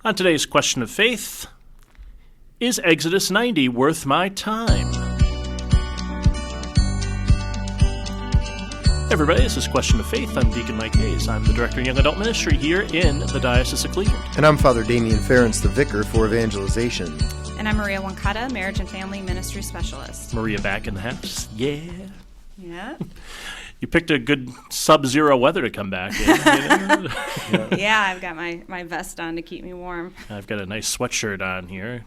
On today's question of faith, is Exodus 90 worth my time? Hey everybody, this is Question of Faith. I'm Deacon Mike Hayes. I'm the Director of Young Adult Ministry here in the Diocese of Cleveland. And I'm Father Damian Ferentz, the Vicar for Evangelization. And I'm Maria Wankata, Marriage and Family Ministry Specialist. Maria back in the house. Yeah. Yeah. You picked a good sub-zero weather to come back in. Yeah, I've got my vest on to keep me warm. I've got a nice sweatshirt on here.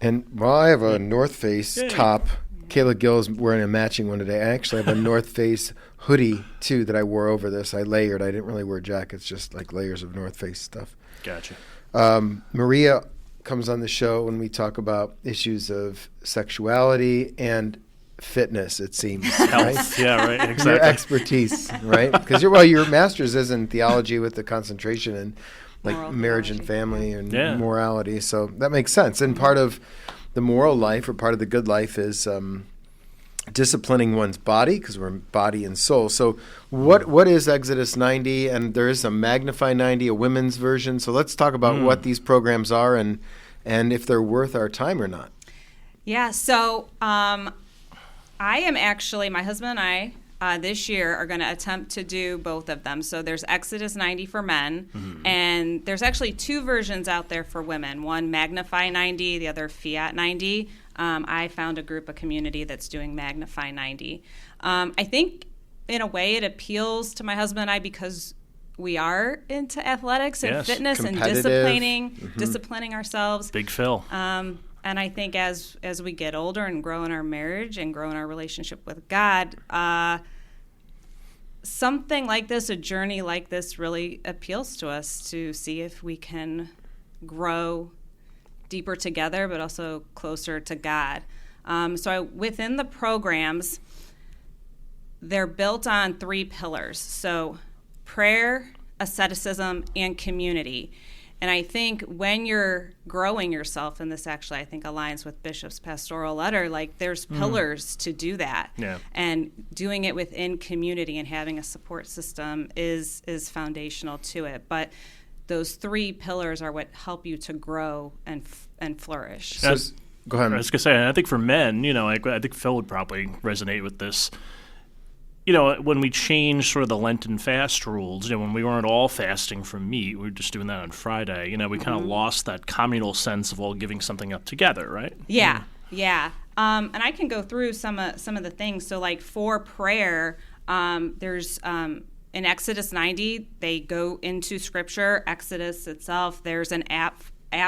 And I have a North Face top. Kayla Gill's wearing a matching one today. I actually have a North Face hoodie, too, that I wore over this. I layered. I didn't really wear jackets, just like layers of North Face stuff. Gotcha. Maria comes on the show when we talk about issues of sexuality and fitness, it seems. Right? Yeah, right, exactly. Your expertise, right? Because your master's is in theology with the concentration in like marriage and family and morality. So that makes sense. And part of the moral life or part of the good life is disciplining one's body, because we're body and soul. So what is Exodus 90? And there is a Magnify 90, a women's version. So let's talk about what these programs are and if they're worth our time or not. Yeah, so I am actually, my husband and I, this year are going to attempt to do both of them. So there's Exodus 90 for men, and there's actually two versions out there for women. One, Magnify 90, the other, Fiat 90. I found a group, a community that's doing Magnify 90. I think, in a way, it appeals to my husband and I because we are into athletics and fitness and disciplining ourselves. Big Phil. And I think as we get older and grow in our marriage and grow in our relationship with God, something like this, a journey like this, really appeals to us to see if we can grow deeper together, but also closer to God. Within the programs, they're built on three pillars. So prayer, asceticism, and community. And I think when you're growing yourself, and this actually I think aligns with Bishop's pastoral letter, like there's pillars to do that. Yeah. And doing it within community and having a support system is foundational to it. But those three pillars are what help you to grow and flourish. So, go ahead. I was going to say, I think for men, I think Phil would probably resonate with this. When we changed sort of the Lenten fast rules, when we weren't all fasting from meat, we were just doing that on Friday, we kind of lost that communal sense of all giving something up together, right? Yeah. And I can go through some of the things. So, like, for prayer, there's in Exodus 90, they go into Scripture, Exodus itself. There's an app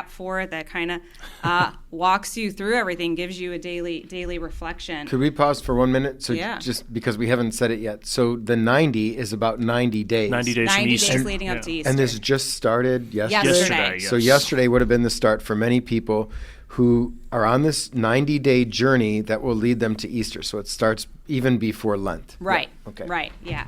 for it that kind of walks you through everything, gives you a daily reflection. Could we pause for 1 minute? So yeah. Just because we haven't said it yet. So the 90 is about 90 days. 90 days 90 from Easter. days leading up to Easter. And this just started yesterday? Yesterday. Yes. So yesterday would have been the start for many people who are on this 90-day journey that will lead them to Easter. So it starts even before Lent. Right. Yeah. Okay. Right, yeah.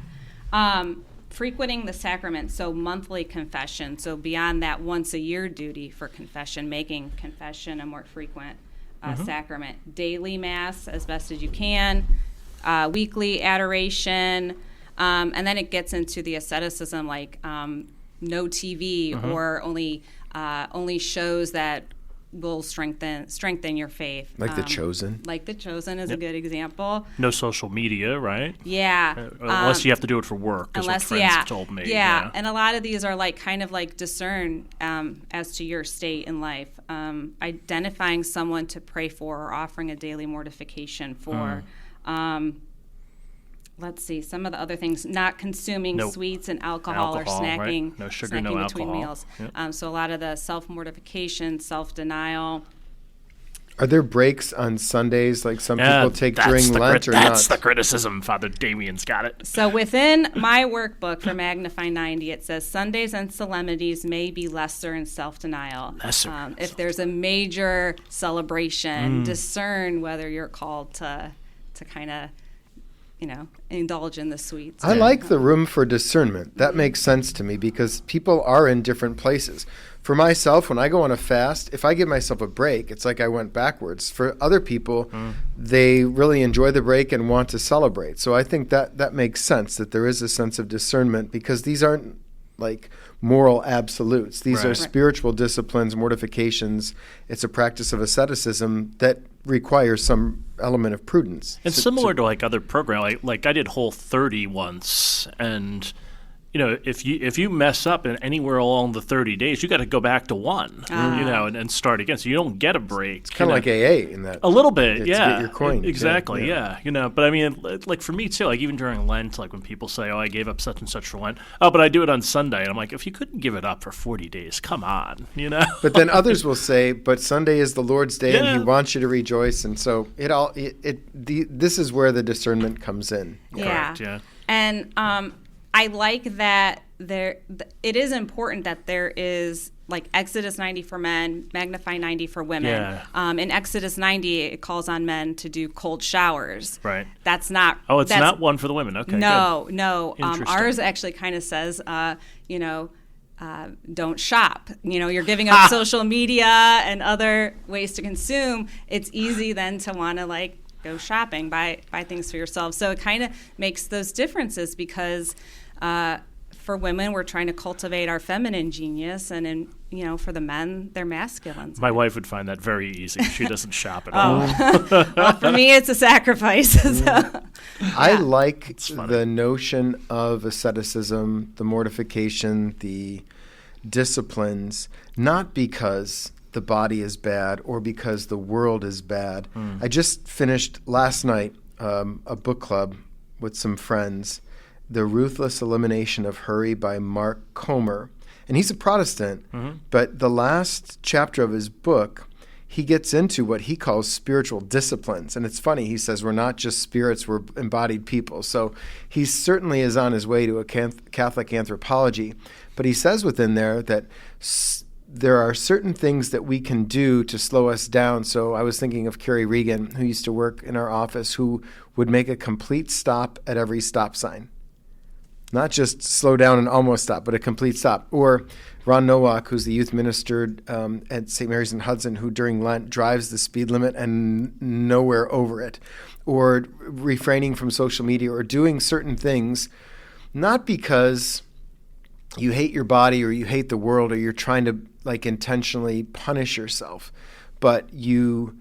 Frequenting the sacraments, so monthly confession, so beyond that once-a-year duty for confession, making confession a more frequent sacrament. Daily Mass as best as you can, weekly adoration, and then it gets into the asceticism, like no TV or only shows that will strengthen your faith. Like The Chosen? Like The Chosen is a good example. No social media, right? Yeah. Unless you have to do it for work, is what friends have told me. Yeah, and a lot of these are kind of discern as to your state in life. Identifying someone to pray for or offering a daily mortification for. Let's see, some of the other things, not consuming sweets and alcohol or snacking. Right? No sugar, snacking no between alcohol. meals. Yep. So a lot of the self-mortification, self-denial. Are there breaks on Sundays like some people take during Lent or not? That's the criticism. Father Damian's got it. So within my workbook for Magnify 90, it says Sundays and solemnities may be lesser in self-denial. If there's a major celebration, discern whether you're called to kind of indulge in the sweets. I like the room for discernment. That makes sense to me because people are in different places. For myself, when I go on a fast, if I give myself a break, it's like I went backwards. For other people, they really enjoy the break and want to celebrate. So I think that makes sense, that there is a sense of discernment because these aren't like moral absolutes. These are Right. spiritual disciplines, mortifications. It's a practice of asceticism that requires some element of prudence. And similar to like other programs, like I did Whole30 once, and if you mess up in anywhere along the 30 days, you got to go back to one, and start again. So you don't get a break. It's kind of like AA in that. A little bit, yeah. To get your coin. Exactly, yeah. But I mean, like for me too, like even during Lent, like when people say, "Oh, I gave up such and such for Lent," oh, but I do it on Sunday, and I'm like, if you couldn't give it up for 40 days, come on, But then others will say, "But Sunday is the Lord's day, and He wants you to rejoice." And so this is where the discernment comes in. Yeah. Correct, yeah. And I like that it is important that there is like Exodus 90 for men, Magnify 90 for women. Yeah. In Exodus 90, it calls on men to do cold showers. Right. That's not. Oh, it's not one for the women. Okay. No, good. no. Ours actually kind of says, don't shop. You're giving up social media and other ways to consume. It's easy then to want to go shopping, buy things for yourself. So it kind of makes those differences because for women, we're trying to cultivate our feminine genius, and for the men, they're masculine. My wife would find that very easy. She doesn't shop at all. Well, for me, it's a sacrifice. So, I like the notion of asceticism, the mortification, the disciplines, not because the body is bad or because the world is bad. I just finished last night a book club with some friends, The Ruthless Elimination of Hurry by Mark Comer. And he's a Protestant, but the last chapter of his book, he gets into what he calls spiritual disciplines. And it's funny, he says we're not just spirits, we're embodied people. So he certainly is on his way to a Catholic anthropology. But he says within there that there are certain things that we can do to slow us down. So I was thinking of Carrie Regan, who used to work in our office, who would make a complete stop at every stop sign. Not just slow down and almost stop, but a complete stop. Or Ron Nowak, who's the youth minister at St. Mary's in Hudson, who during Lent drives the speed limit and nowhere over it. Or refraining from social media or doing certain things, not because you hate your body or you hate the world or you're trying to intentionally punish yourself, but you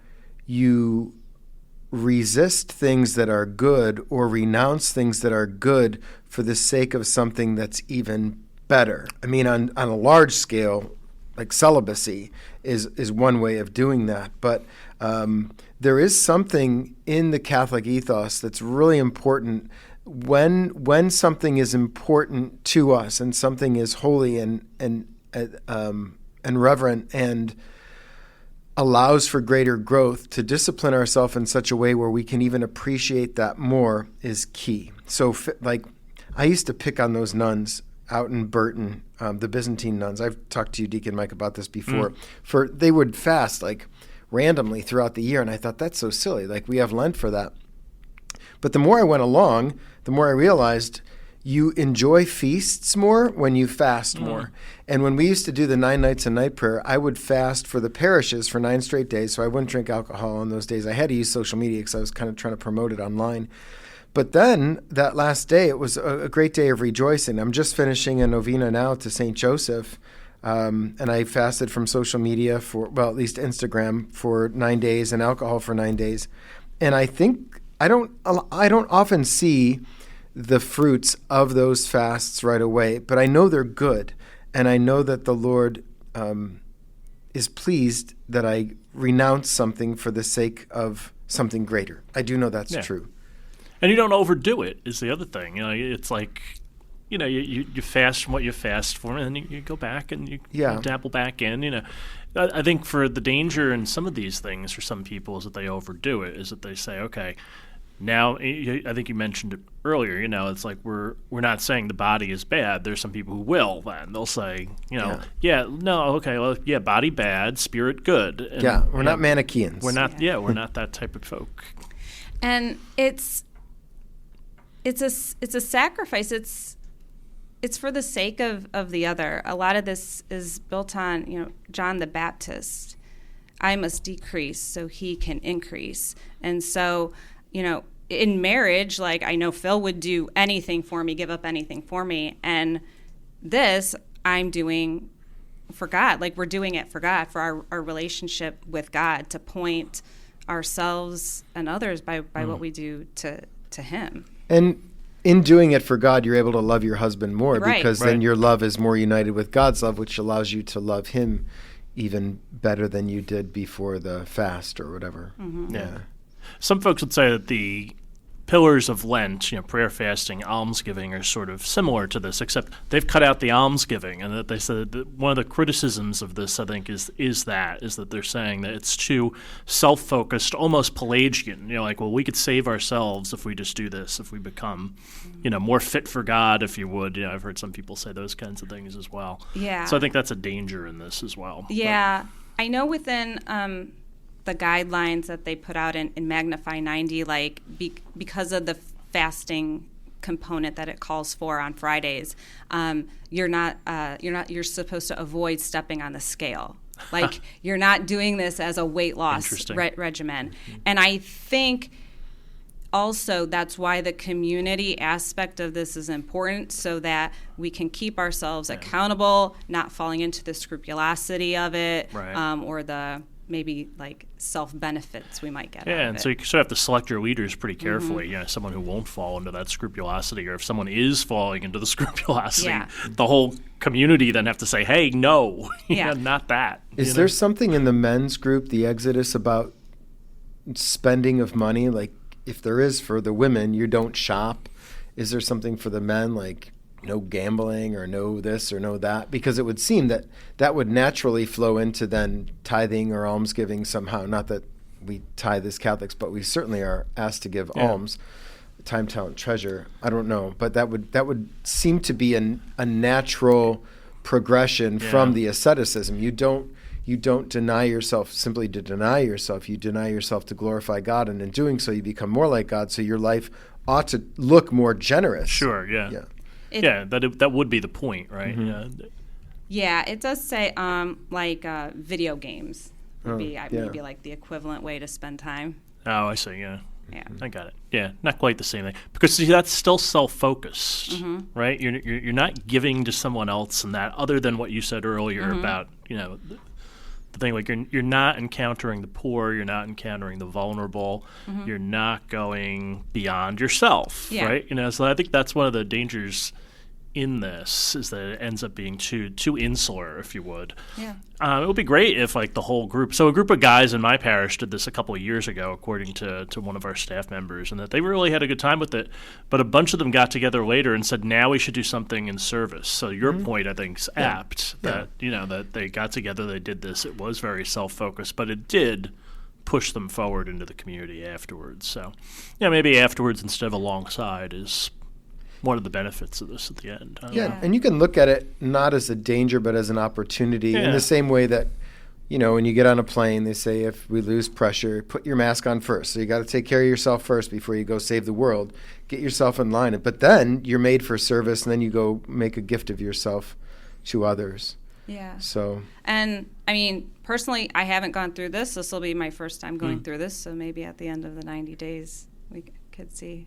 resist things that are good or renounce things that are good for the sake of something that's even better. I mean, on a large scale, like celibacy is one way of doing that. But there is something in the Catholic ethos that's really important. When something is important to us and something is holy and reverent and allows for greater growth, to discipline ourselves in such a way where we can even appreciate that more is key. So I used to pick on those nuns out in Burton, the Byzantine nuns. I've talked to you, Deacon Mike, about this before. They would fast randomly throughout the year, and I thought that's so silly. We have Lent for that. But the more I went along, the more I realized you enjoy feasts more when you fast more. And when we used to do the 9 nights a night prayer, I would fast for the parishes for 9 straight days, so I wouldn't drink alcohol on those days. I had to use social media because I was kind of trying to promote it online. But then that last day, it was a great day of rejoicing. I'm just finishing a novena now to St. Joseph, and I fasted from social media at least Instagram for 9 days and alcohol for 9 days. And I think I don't often see the fruits of those fasts right away, but I know they're good, and I know that the Lord is pleased that I renounce something for the sake of something greater. I do know that's true. And you don't overdo it is the other thing. It's like, you fast from what you fast for, and then you go back and you dabble back in. I think for the danger in some of these things for some people is that they overdo it, is that they say, okay, now, I think you mentioned it earlier, it's like we're not saying the body is bad. There's some people who will then. They'll say, body bad, spirit good. And, we're not Manichaeans. We're not, we're not that type of folk. And it's a sacrifice. It's for the sake of the other. A lot of this is built on, John the Baptist. I must decrease so he can increase. And so, in marriage, I know Phil would do anything for me, give up anything for me. And this I'm doing for God. Like, we're doing it for God, for our relationship with God, to point ourselves and others by what we do to him. And in doing it for God, you're able to love your husband more, Right. because then your love is more united with God's love, which allows you to love him even better than you did before the fast or whatever. Mm-hmm. Yeah. Some folks would say that the pillars of Lent, prayer, fasting, almsgiving, are sort of similar to this, except they've cut out the almsgiving, and that they said that one of the criticisms of this, I think, is that they're saying that it's too self-focused, almost Pelagian. Like, well, we could save ourselves if we just do this, if we become, more fit for God, if you would. I've heard some people say those kinds of things as well. Yeah. So I think that's a danger in this as well. Yeah. I know within the guidelines that they put out in Magnify 90, like because of the fasting component that it calls for on Fridays, you're supposed to avoid stepping on the scale. Like, you're not doing this as a weight loss regimen. Mm-hmm. And I think also that's why the community aspect of this is important, so that we can keep ourselves accountable, not falling into the scrupulosity of it, or the maybe like self-benefits we might get out of and it. so you sort of have to select your leaders pretty carefully. Someone who won't fall into that scrupulosity, or if someone is falling into the scrupulosity, the whole community then have to say, hey, no, not that. Is there something in the men's group, the Exodus, about spending of money? Like, if there is for the women, you don't shop. Is there something for the men, like no gambling or no this or no that? Because it would seem that would naturally flow into then tithing or almsgiving somehow. Not that we tithe as Catholics, but we certainly are asked to give alms, time, talent, treasure. I don't know, but that would seem to be a natural progression from the asceticism. You don't deny yourself simply to deny yourself. You deny yourself to glorify God, and in doing so, you become more like God. So your life ought to look more generous. Sure. Yeah. That would be the point, right? Mm-hmm. Yeah, it does say video games would be maybe like the equivalent way to spend time. Oh, I see. Yeah. I got it. Yeah, not quite the same thing, because see, that's still self-focused, right? You're not giving to someone else, and that, other than what you said earlier about the thing, like you're not encountering the poor, you're not encountering the vulnerable, you're not going beyond yourself, right? So I think that's one of the dangers in this, is that it ends up being too insular, if you would. Yeah. It would be great if, like, the whole group, so a group of guys in my parish did this a couple of years ago, according to one of our staff members, and that they really had a good time with it, but a bunch of them got together later and said, now we should do something in service. So your point, I think, is apt, that that they got together, they did this, it was very self-focused, but it did push them forward into the community afterwards. So maybe afterwards instead of alongside is one of the benefits of this at the end. And you can look at it not as a danger, but as an opportunity, in the same way that, when you get on a plane, they say, if we lose pressure, put your mask on first. So you got to take care of yourself first before you go save the world. Get yourself in line. But then you're made for service, and then you go make a gift of yourself to others. Yeah. So. And I mean, personally, I haven't gone through this. This will be my first time going through this. So maybe at the end of the 90 days, we could see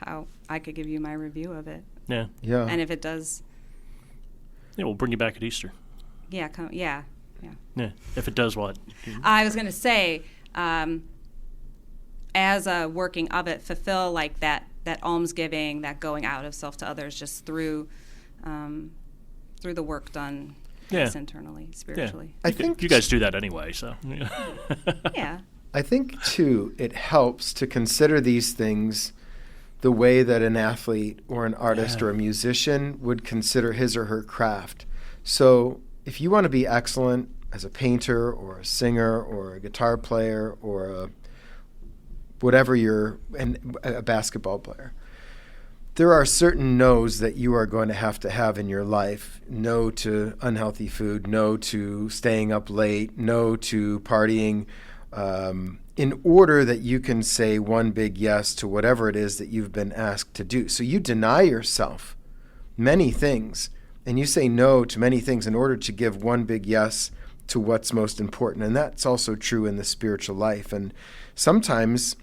how I could give you my review of it. Yeah. And if it does. Yeah, we'll bring you back at Easter. Yeah. Yeah. If it does what? I was going to say, as a working of it, fulfill like that almsgiving, that going out of self to others, just through the work done internally, spiritually. I think you guys do that anyway, so. Yeah. I think, too, it helps to consider these things the way that an athlete or an artist or a musician would consider his or her craft. So if you want to be excellent as a painter or a singer or a guitar player or a basketball player, there are certain no's that you are going to have in your life. No to unhealthy food, no to staying up late, no to partying, in order that you can say one big yes to whatever it is that you've been asked to do. So you deny yourself many things, and you say no to many things in order to give one big yes to what's most important. And that's also true in the spiritual life. And sometimes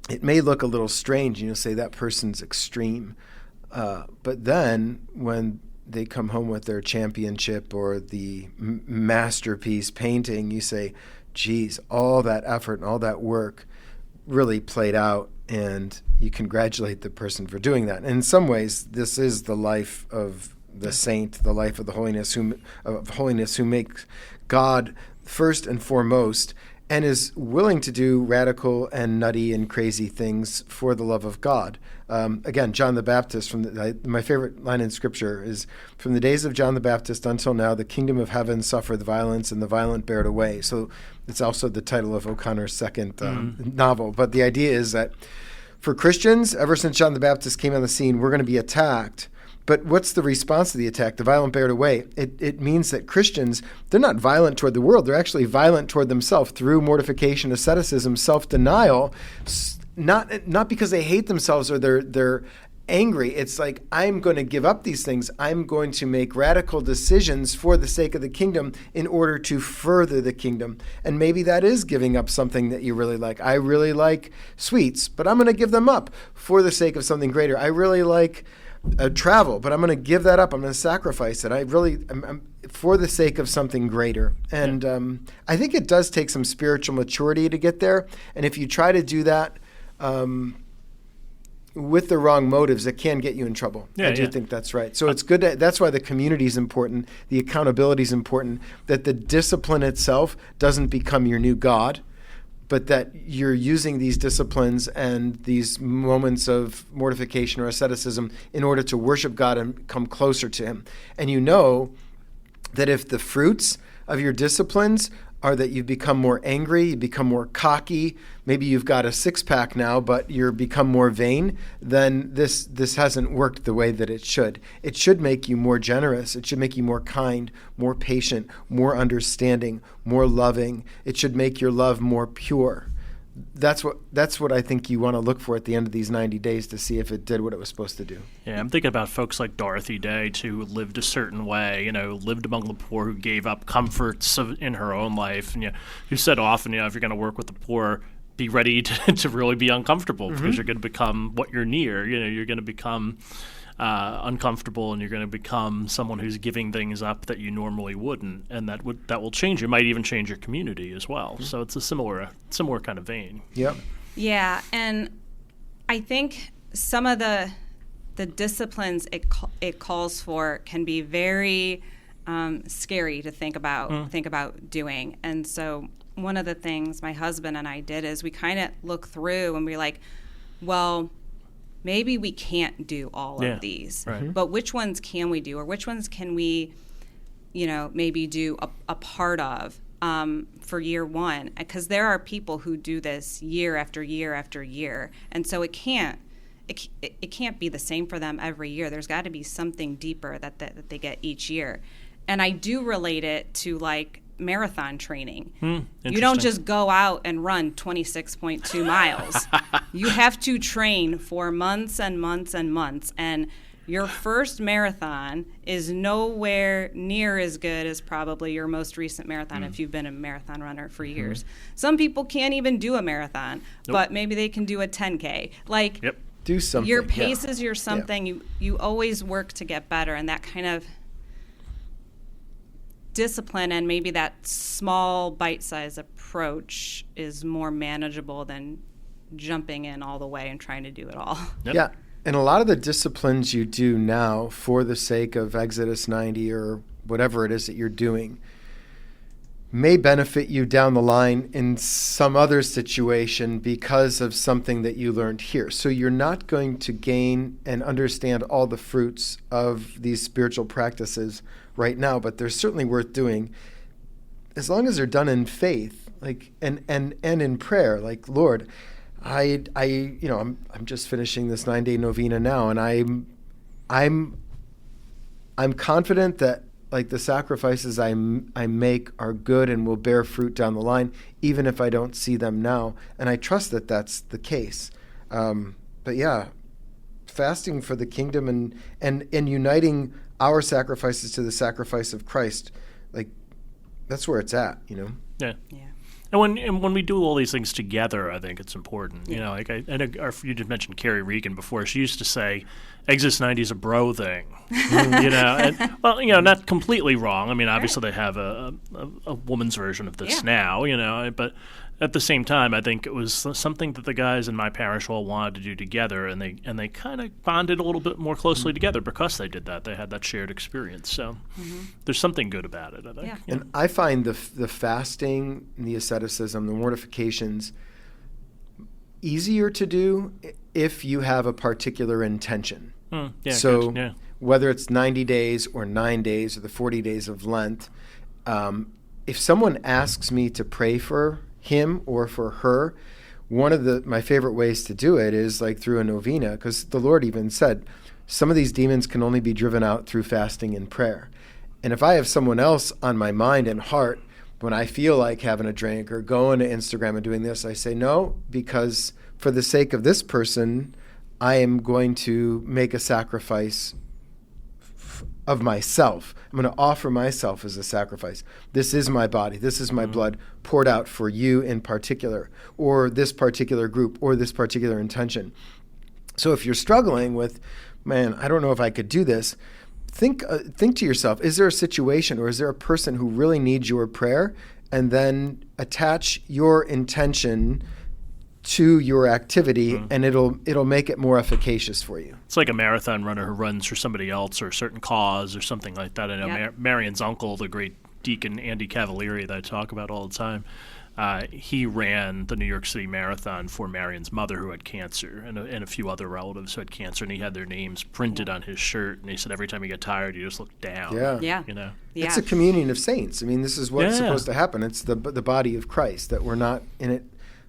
it may look a little strange, say that person's extreme. But then when they come home with their championship or the masterpiece painting, you say, geez, all that effort and all that work really played out, and you congratulate the person for doing that. And in some ways, this is the life of the saint, the life of the holiness who makes God first and foremost, and is willing to do radical and nutty and crazy things for the love of God. Again, John the Baptist, my favorite line in Scripture is, "From the days of John the Baptist until now, the kingdom of heaven suffered violence, and the violent bear it away." So it's also the title of O'Connor's second novel. But the idea is that for Christians, ever since John the Baptist came on the scene, we're going to be attacked. But what's the response to the attack? The violent bear it away. It means that Christians, they're not violent toward the world. They're actually violent toward themselves through mortification, asceticism, self-denial, not because they hate themselves or they're angry. It's like, I'm going to give up these things. I'm going to make radical decisions for the sake of the kingdom in order to further the kingdom. And maybe that is giving up something that you really like. I really like sweets, but I'm going to give them up for the sake of something greater. I really like travel, but I'm going to give that up. I'm going to sacrifice it. I'm for the sake of something greater. And I think it does take some spiritual maturity to get there. And if you try to do that with the wrong motives, it can get you in trouble. I do think that's right. So it's good. That's why the community is important. The accountability is important. That the discipline itself doesn't become your new God, but that you're using these disciplines and these moments of mortification or asceticism in order to worship God and come closer to Him. And you know that if the fruits of your disciplines are that you become more angry, you become more cocky, maybe you've got a six-pack now, but you're become more vain, then this hasn't worked the way that it should. It should make you more generous. It should make you more kind, more patient, more understanding, more loving. It should make your love more pure. That's what I think you want to look for at the end of these 90 days to see if it did what it was supposed to do. Yeah, I'm thinking about folks like Dorothy Day, too, who lived a certain way, lived among the poor, who gave up comforts in her own life, and who said often, if you're going to work with the poor, be ready to really be uncomfortable because you're going to become what you're near. You're going to become uncomfortable, and you're going to become someone who's giving things up that you normally wouldn't, and that will change. It might even change your community as well. So it's a similar kind of vein. Yep. Yeah, and I think some of the disciplines it calls for can be very scary to think about doing. And so one of the things my husband and I did is we kind of look through and we're like, well, maybe we can't do all of these, right. But which ones can we do, or which ones can we, maybe do a part of for year one? Because there are people who do this year after year after year, and so it can't be the same for them every year. There's got to be something deeper that they get each year, and I do relate it to like marathon training. You don't just go out and run 26.2 miles. You have to train for months and months and months, and your first marathon is nowhere near as good as probably your most recent marathon if you've been a marathon runner for years. Some people can't even do a marathon, but maybe they can do a 10K. Do something. Your pace is your something. You always work to get better, and that kind of discipline and maybe that small bite-sized approach is more manageable than jumping in all the way and trying to do it all. Yep. Yeah, and a lot of the disciplines you do now for the sake of Exodus 90 or whatever it is that you're doing may benefit you down the line in some other situation because of something that you learned here. So you're not going to gain and understand all the fruits of these spiritual practices right now, but they're certainly worth doing as long as they're done in faith, and in prayer. Like, Lord, I'm just finishing this 9-day novena now, and I'm confident that the sacrifices I make are good and will bear fruit down the line, even if I don't see them now, and I trust that that's the case. But yeah, fasting for the kingdom and uniting our sacrifices to the sacrifice of Christ, that's where it's at, Yeah. And when we do all these things together, I think it's important. You know, like you did mention Carrie Regan before. She used to say, "Exodus 90 is a bro thing." You know, and, well, you know, not completely wrong. I mean, obviously they have a woman's version of this now. You know, but at the same time, I think it was something that the guys in my parish all wanted to do together, and they kind of bonded a little bit more closely together because they did that. They had that shared experience. So there's something good about it, I think. Yeah. And I find the fasting, the asceticism, the mortifications easier to do if you have a particular intention. So whether it's 90 days or 9 days or the 40 days of Lent, if someone asks me to pray for him or for her, one of my favorite ways to do it is like through a novena, because the Lord even said some of these demons can only be driven out through fasting and prayer. And if I have someone else on my mind and heart when I feel like having a drink or going to Instagram and doing this, I say no, because for the sake of this person, I am going to make a sacrifice of myself. I'm going to offer myself as a sacrifice. This is my body. This is my blood poured out for you in particular, or this particular group, or this particular intention. So if you're struggling with, man, I don't know if I could do this, think to yourself, is there a situation or is there a person who really needs your prayer? And then attach your intention to your activity, and it'll make it more efficacious for you. It's like a marathon runner who runs for somebody else or a certain cause or something like that. I know Marion's uncle, the great Deacon Andy Cavalieri that I talk about all the time, he ran the New York City Marathon for Marion's mother who had cancer and a few other relatives who had cancer, and he had their names printed on his shirt, and he said every time he got tired, he just looked down. Yeah. You know? Yeah. It's a communion of saints. I mean, this is what's supposed to happen. It's the body of Christ, that we're not in it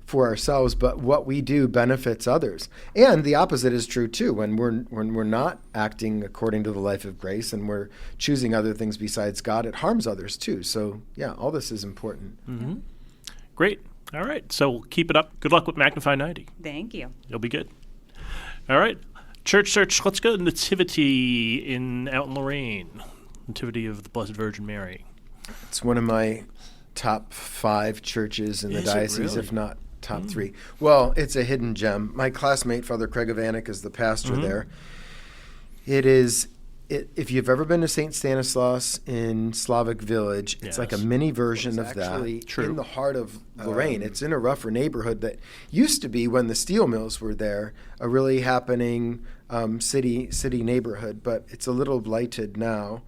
for ourselves, but what we do benefits others. And the opposite is true too. When we're not acting according to the life of grace and we're choosing other things besides God, it harms others too. So yeah, all this is important. Mm-hmm. Great. All right. So keep it up. Good luck with Magnify 90. Thank you. You'll be good. All right. Church search. Let's go to Nativity out in Lorraine. Nativity of the Blessed Virgin Mary. It's one of my top 5 churches in the diocese, really? if not top 3. Well, it's a hidden gem. My classmate, Father Craig Ovanek, is the pastor there. If you've ever been to St. Stanislaus in Slavic Village, it's like a mini version of that. In the heart of Lorraine. It's in a rougher neighborhood that used to be, when the steel mills were there, a really happening city neighborhood, but it's a little blighted now.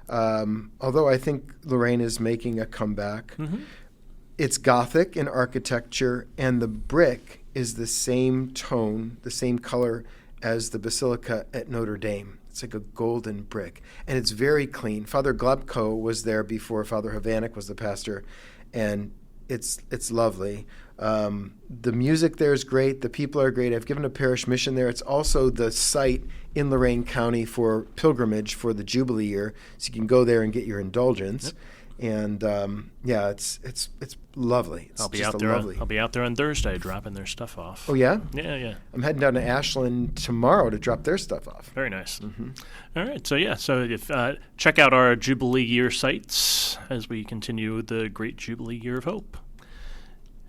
Although I think Lorraine is making a comeback. It's Gothic in architecture, and the brick is the same tone, the same color as the Basilica at Notre Dame. It's like a golden brick, and it's very clean. Father Glebko was there before Father Ovanek was the pastor, and it's lovely. The music there is great. The people are great. I've given a parish mission there. It's also the site in Lorain County for pilgrimage for the Jubilee year, so you can go there and get your indulgence. And it's lovely. It's I'll be out there on Thursday dropping their stuff off. Oh yeah? Yeah. I'm heading down to Ashland tomorrow to drop their stuff off. Very nice. All right. So if check out our Jubilee year sites as we continue the great Jubilee year of hope.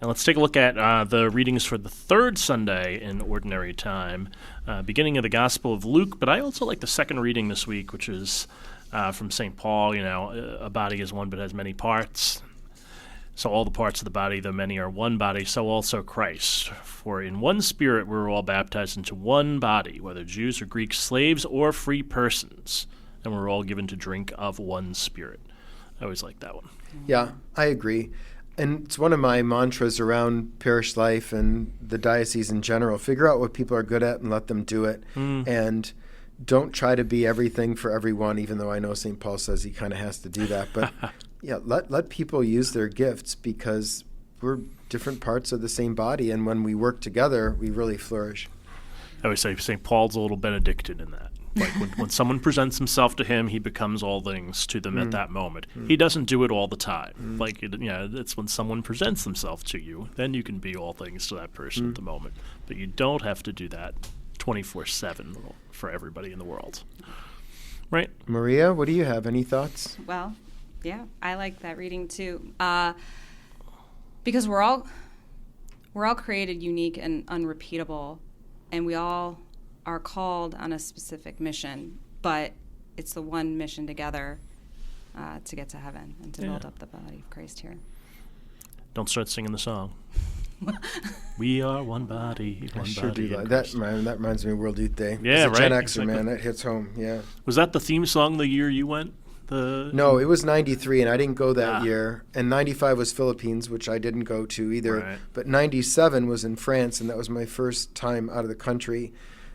And let's take a look at the readings for the third Sunday in Ordinary Time, beginning of the Gospel of Luke. But I also like the second reading this week, which is from St. Paul. You know, a body is one but has many parts. So all the parts of the body, though many, are one body, so also Christ. For in one Spirit we were all baptized into one body, whether Jews or Greeks, slaves or free persons, and we're all given to drink of one Spirit. I always like that one. Yeah, I agree. And it's one of my mantras around parish life and the diocese in general. Figure out what people are good at and let them do it. And don't try to be everything for everyone, even though I know St. Paul says he kind of has to do that. But yeah, let people use their gifts, because we're different parts of the same body, and when we work together, we really flourish. I always say St. Paul's a little Benedictine in that. Like when someone presents himself to him, he becomes all things to them at that moment. He doesn't do it all the time. Like, it's when someone presents themselves to you, then you can be all things to that person at the moment. But you don't have to do that 24/7 for everybody in the world. Right? Maria, what do you have? Any thoughts? Well, yeah, I like that reading too. Because we're all created unique and unrepeatable, and we all are called on a specific mission, but it's the one mission together to get to heaven and to build up the body of Christ here. Don't start singing the song. We are one body, one sure body. Do that reminds me of World Youth Day. Yeah, right. Gen Xer, exactly. Man, that hits home. Yeah. Was that the theme song the year you went? No, it was 93, and I didn't go that year. And 95 was Philippines, which I didn't go to either. Right. But 97 was in France, and that was my first time out of the country.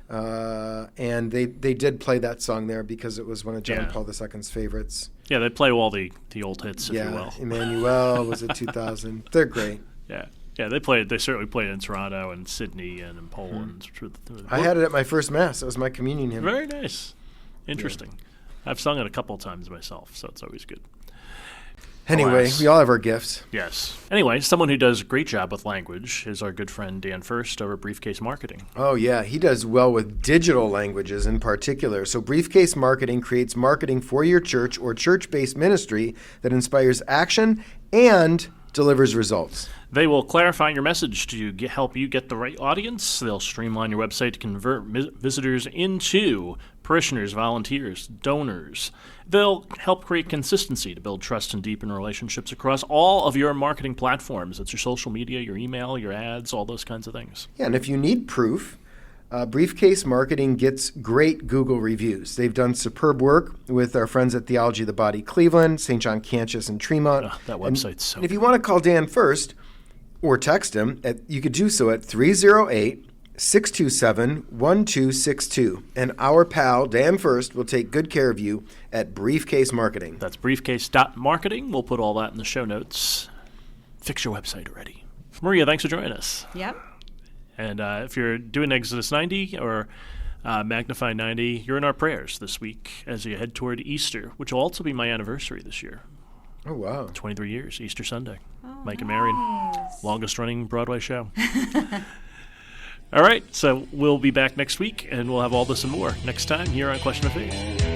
And they did play that song there because it was one of John Paul II's favorites. Yeah, they play all the old hits, if you will. Yeah, Emmanuel was it 2000. They're great. Yeah. Yeah, they certainly played in Toronto and Sydney and in Poland. I had it at my first Mass. It was my communion hymn. Very nice. Interesting. Yeah. I've sung it a couple of times myself, so it's always good. Anyway, we all have our gifts. Yes. Anyway, someone who does a great job with language is our good friend Dan First over at Briefcase Marketing. Oh, yeah. He does well with digital languages in particular. So Briefcase Marketing creates marketing for your church or church-based ministry that inspires action and delivers results. They will clarify your message to help you get the right audience. They'll streamline your website to convert visitors into parishioners, volunteers, donors. They'll help create consistency to build trust and deepen relationships across all of your marketing platforms. That's your social media, your email, your ads, all those kinds of things. Yeah, and if you need proof, Briefcase Marketing gets great Google reviews. They've done superb work with our friends at Theology of the Body Cleveland, St. John Cantius, and Tremont. That website's so And if you want to call Dan First or text him, you could do so at 308-627-1262. And our pal, Dan First, will take good care of you at Briefcase Marketing. That's briefcase.marketing. We'll put all that in the show notes. Fix your website already. Maria, thanks for joining us. Yep. And if you're doing Exodus 90 or Magnify 90, you're in our prayers this week as you head toward Easter, which will also be my anniversary this year. Oh, wow. 23 years, Easter Sunday. Oh, Mike and Marion, longest running Broadway show. All right, so we'll be back next week, and we'll have all this and more next time here on Question of Faith.